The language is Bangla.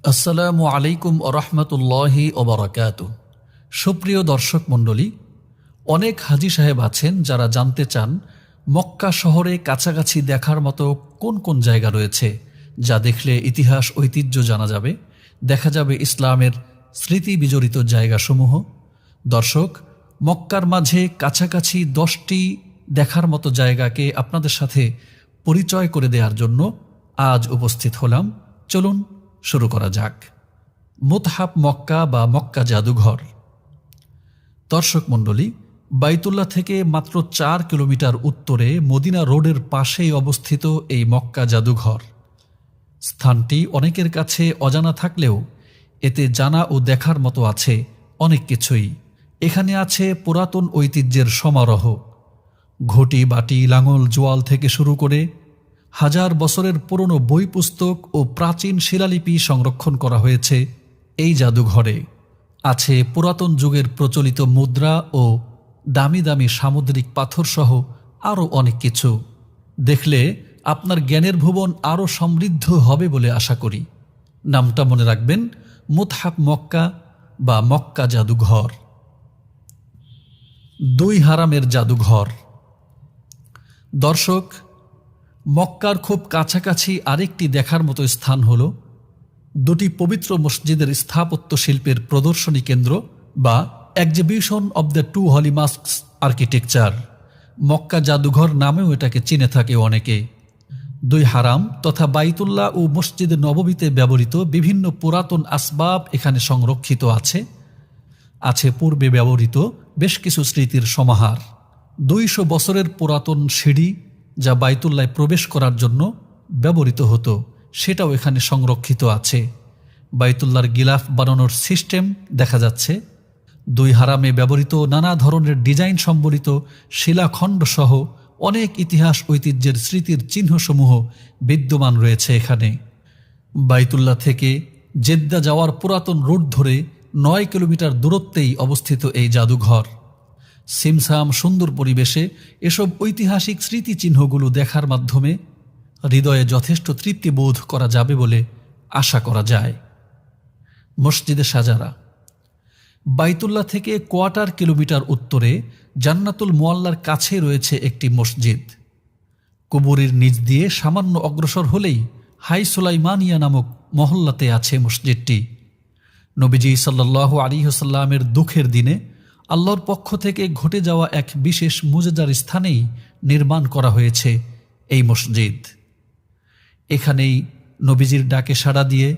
আসসালামু আলাইকুম ওরহমতুল্লাহি ওবরাকাতু। সুপ্রিয় দর্শক মণ্ডলী, অনেক হাজী সাহেব আছেন যারা জানতে চান মক্কা শহরে কাছাকাছি দেখার মতো কোন কোন জায়গা রয়েছে, যা দেখলে ইতিহাস ঐতিহ্য জানা যাবে, দেখা যাবে ইসলামের স্মৃতি বিজড়িত জায়গাসমূহ। দর্শক, মক্কার মাঝে কাছাকাছি 10টি দেখার মতো জায়গাকে আপনাদের সাথে পরিচয় করে দেওয়ার জন্য আজ উপস্থিত হলাম। চলুন শুরু করা যাক। মুতহাফ মক্কা বা মক্কা জাদুঘর। দর্শক মণ্ডলী, বাইতুল্লাহ থেকে মাত্র 4 কিলোমিটার উত্তরে মদিনা রোডের পাশেই অবস্থিত এই মক্কা জাদুঘর। স্থানটি অনেকের কাছে অজানা থাকলেও এতে জানা ও দেখার মতো আছে অনেক কিছুই। এখানে আছে পুরাতন ঐতিহ্যের সমারোহ। ঘটি, বাটি, লাঙল, জোয়াল থেকে শুরু করে হাজার বছরের পুরনো বই, পুস্তক ও প্রাচীন শিলালিপি সংরক্ষণ করা হয়েছে এই জাদুঘরে। আছে পুরাতন যুগের প্রচলিত মুদ্রা ও দামি দামি সামুদ্রিক পাথরসহ আরও অনেক কিছু। দেখলে আপনার জ্ঞানের ভুবন আরও সমৃদ্ধ হবে বলে আশা করি। নামটা মনে রাখবেন, মুতহাফ মক্কা বা মক্কা জাদুঘর। 2 হারামের জাদুঘর। দর্শক, মক্কার খুব কাছাকাছি আরেকটি দেখার মতো স্থান হল 2টি পবিত্র মসজিদের স্থাপত্য শিল্পের প্রদর্শনী কেন্দ্র বা exhibition of the 2 holy mosques architecture. Mecca জাদুঘর নামেও এটাকে চিনে থাকে অনেকে। 2 হারাম তথা বাইতুল্লাহ ও মসজিদে নববীতে ব্যবহৃত বিভিন্ন পুরাতন আসবাব এখানে সংরক্ষিত আছে। আছে পূর্বে ব্যবহৃত বেশ কিছু স্মৃতির সমাহার। 200 বছরের পুরাতন সিঁড়ি যা বাইতুল্লায় প্রবেশ করার জন্য ব্যবহৃত হতো, সেটাও এখানে সংরক্ষিত আছে। বাইতুল্লাহর গিলাফ বানানোর সিস্টেম দেখা যাচ্ছে। 2 হারামে ব্যবহৃত নানা ধরনের ডিজাইন সম্বলিত শিলাখণ্ড সহ অনেক ইতিহাস ঐতিহ্যের স্মৃতির চিহ্নসমূহ বিদ্যমান রয়েছে এখানে। বাইতুল্লাহ থেকে জেদ্দা যাওয়ার পুরাতন রুট ধরে 9 কিলোমিটার দূরত্বেই অবস্থিত এই জাদুঘর। সিমসাম সুন্দর পরিবেশে এসব ঐতিহাসিক স্মৃতিচিহ্নগুলো দেখার মাধ্যমে হৃদয়ে যথেষ্ট তৃপ্তি বোধ করা যাবে বলে আশা করা যায়। মসজিদে সাজারা। বাইতুল্লাহ থেকে 1/4 কিলোমিটার উত্তরে জান্নাতুল মুআল্লার কাছে রয়েছে একটি মসজিদ। কবরের নিচ দিয়ে সামান্য অগ্রসর হলেই হাই সুলাইমানিয়া নামক মহল্লাতে আছে মসজিদটি। নবীজি সাল্লাল্লাহু আলাইহি ওয়াসাল্লামের দুঃখের দিনে আল্লাহর পক্ষ থেকে ঘটে যাওয়া এক বিশেষ মুজেজার স্থানেই নির্মাণ করা হয়েছে এই মসজিদ। এখানেই নবীজির ডাকে সাড়া দিয়ে